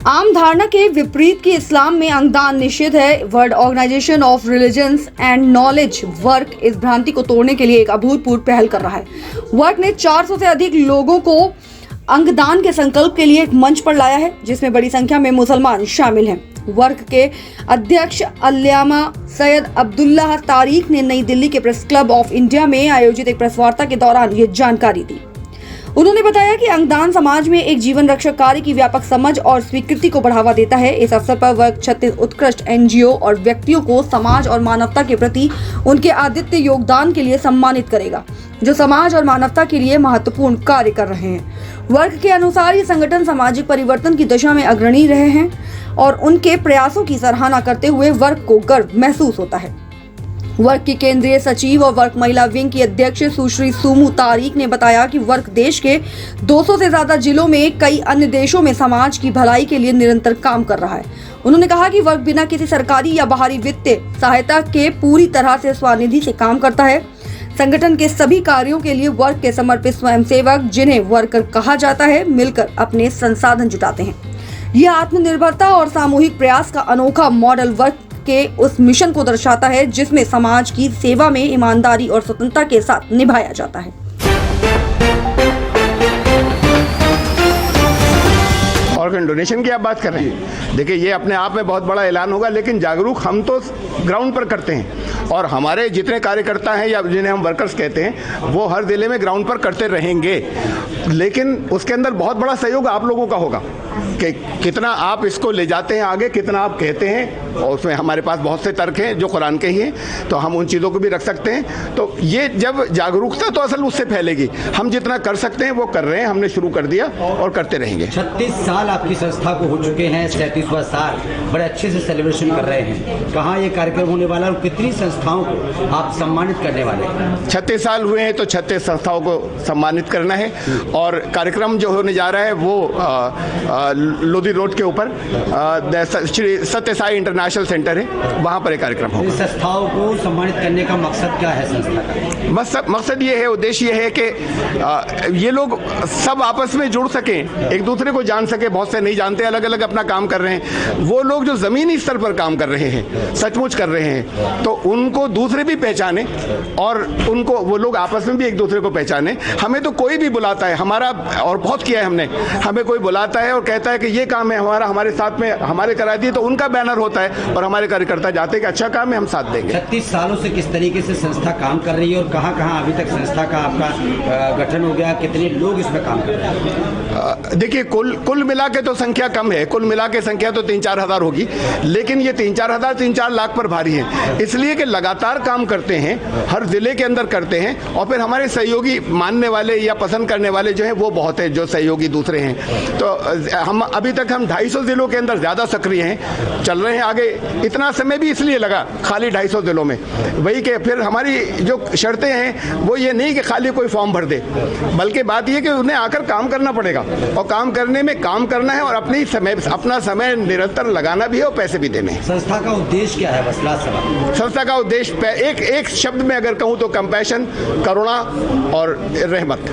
आम धारणा के विपरीत कि इस्लाम में अंगदान निषिद्ध है, world organisation of religions and knowledge work इस भ्रांति को तोड़ने के लिए एक अभूतपूर्व पहल कर रहा है। वर्क ने 400 से अधिक लोगों को अंगदान के संकल्प के लिए एक मंच पर लाया है, जिसमें बड़ी संख्या में मुसलमान शामिल हैं। वर्क के अध्यक्ष अल्लामा सैयद अब्दुल्लाह तारिक ने नई दिल्ली के प्रेस क्लब ऑफ इंडिया में आयोजित एक प्रेस वार्ता के दौरान ये जानकारी दी। उन्होंने बताया कि अंगदान समाज में एक जीवन रक्षक कार्य की व्यापक समझ और स्वीकृति को बढ़ावा देता है। इस अवसर पर वर्क 36 उत्कृष्ट एनजीओ और व्यक्तियों को समाज और मानवता के प्रति उनके आदित्य योगदान के लिए सम्मानित करेगा, जो समाज और मानवता के लिए महत्वपूर्ण कार्य कर रहे हैं। वर्क के अनुसार ये संगठन सामाजिक परिवर्तन की दिशा में अग्रणी रहे हैं और उनके प्रयासों की सराहना करते हुए वर्क को गर्व महसूस होता है। वर्क की केंद्रीय सचिव और वर्क महिला विंग की अध्यक्ष सुश्री सुमू तारिक ने बताया कि वर्क देश के 200 से ज्यादा जिलों में कई अन्य देशों में समाज की भलाई के लिए निरंतर काम कर रहा है। उन्होंने कहा कि वर्क बिना किसी सरकारी या बाहरी वित्तीय सहायता के पूरी तरह से स्वनिधि से काम करता है। संगठन के सभी कार्यों के लिए वर्क के समर्पित स्वयंसेवक, जिन्हें वर्कर कहा जाता है, मिलकर अपने संसाधन जुटाते हैं। यह आत्मनिर्भरता और सामूहिक प्रयास का अनोखा मॉडल वर्क के उस मिशन को दर्शाता है जिसमें समाज की सेवा में ईमानदारी और स्वतंत्रता के साथ निभाया जाता है। ऑर्गन डोनेशन की आप बात कर रहे हैं, देखिए ये अपने आप में बहुत बड़ा ऐलान होगा, लेकिन जागरूक हम तो ग्राउंड पर करते हैं और हमारे जितने कार्यकर्ता हैं या जिन्हें हम वर्कर्स कहते हैं वो हर जिले में ग्राउंड पर करते रहेंगे। लेकिन उसके अंदर बहुत बड़ा सहयोग आप लोगों का होगा कि कितना आप इसको ले जाते हैं आगे, कितना आप कहते हैं, और उसमें हमारे पास बहुत से तर्क हैं जो कुरान के ही हैं, तो हम उन चीज़ों को भी रख सकते हैं। तो ये जब जागरूकता तो असल उससे फैलेगी। हम जितना कर सकते हैं वो कर रहे हैं, हमने शुरू कर दिया और करते रहेंगे। 36 साल आपकी संस्था को हो चुके हैं, 37वां साल बड़े अच्छे से सेलिब्रेशन कर रहे हैं। कहाँ ये कार्यक्रम होने वाला है और कितनी संस्थाओं को आप सम्मानित करने वाले हैं? 36 साल हुए हैं तो 36 संस्थाओं को सम्मानित करना है और कार्यक्रम जो होने जा रहा है वो लोधी रोड के ऊपर श्री सत्य साई इंटरनेशनल सेंटर है, वहाँ पर एक कार्यक्रम होगा। संस्थाओं को सम्मानित करने का मकसद क्या है संस्था का? बस मकसद ये है, उद्देश्य ये है कि ये लोग सब आपस में जुड़ सकें, एक दूसरे को जान सके। बहुत से नहीं जानते, अलग अलग अपना काम कर रहे हैं। वो लोग जो ज़मीनी स्तर पर काम कर रहे हैं, सचमुच कर रहे हैं, तो उनको दूसरे भी पहचाने और उनको वो लोग आपस में भी एक दूसरे को पहचाने। हमें तो कोई भी बुलाता है, हमारा और बहुत किया है हमने, हमें कोई बुलाता है और कहता है कि ये काम है हमारा, हमारे साथ में हमारे करा दिए, तो उनका बैनर होता है और हमारे कार्यकर्ता जाते हैं कि अच्छा काम है, हम साथ देंगे। 36 सालों से किस तरीके से संस्था काम कर रही है और कहाँ कहाँ अभी तक संस्था का आपका गठन हो गया, कितने लोग इसमें काम कर रहे हैं? देखिए कुल मिला के तो संख्या कम है, कुल मिला के संख्या तो 3-4 हज़ार होगी, लेकिन ये 3-4 हज़ार 3-4 लाख पर भारी है, इसलिए कि लगातार काम करते हैं, हर जिले के अंदर करते हैं और फिर हमारे सहयोगी मानने वाले या पसंद करने वाले जो हैं वो बहुत है, जो सहयोगी दूसरे हैं। तो हम अभी तक हम 250 जिलों के अंदर ज़्यादा सक्रिय हैं, चल रहे हैं आगे। इतना समय भी इसलिए लगा खाली 250 जिलों में, वही कि फिर हमारी जो शर्तें हैं वो ये नहीं कि खाली कोई फॉर्म भर दे, बल्कि बात ये कि उन्हें आकर काम करना पड़ेगा और काम करने में काम करना है और अपना समय निरंतर लगाना भी है और पैसे भी देने हैं। संस्था का उद्देश्य क्या है? बस लास्ट सवाल। संस्था का उद्देश्य एक शब्द में अगर कहूँ तो कंपैशन, करुणा और रहमत।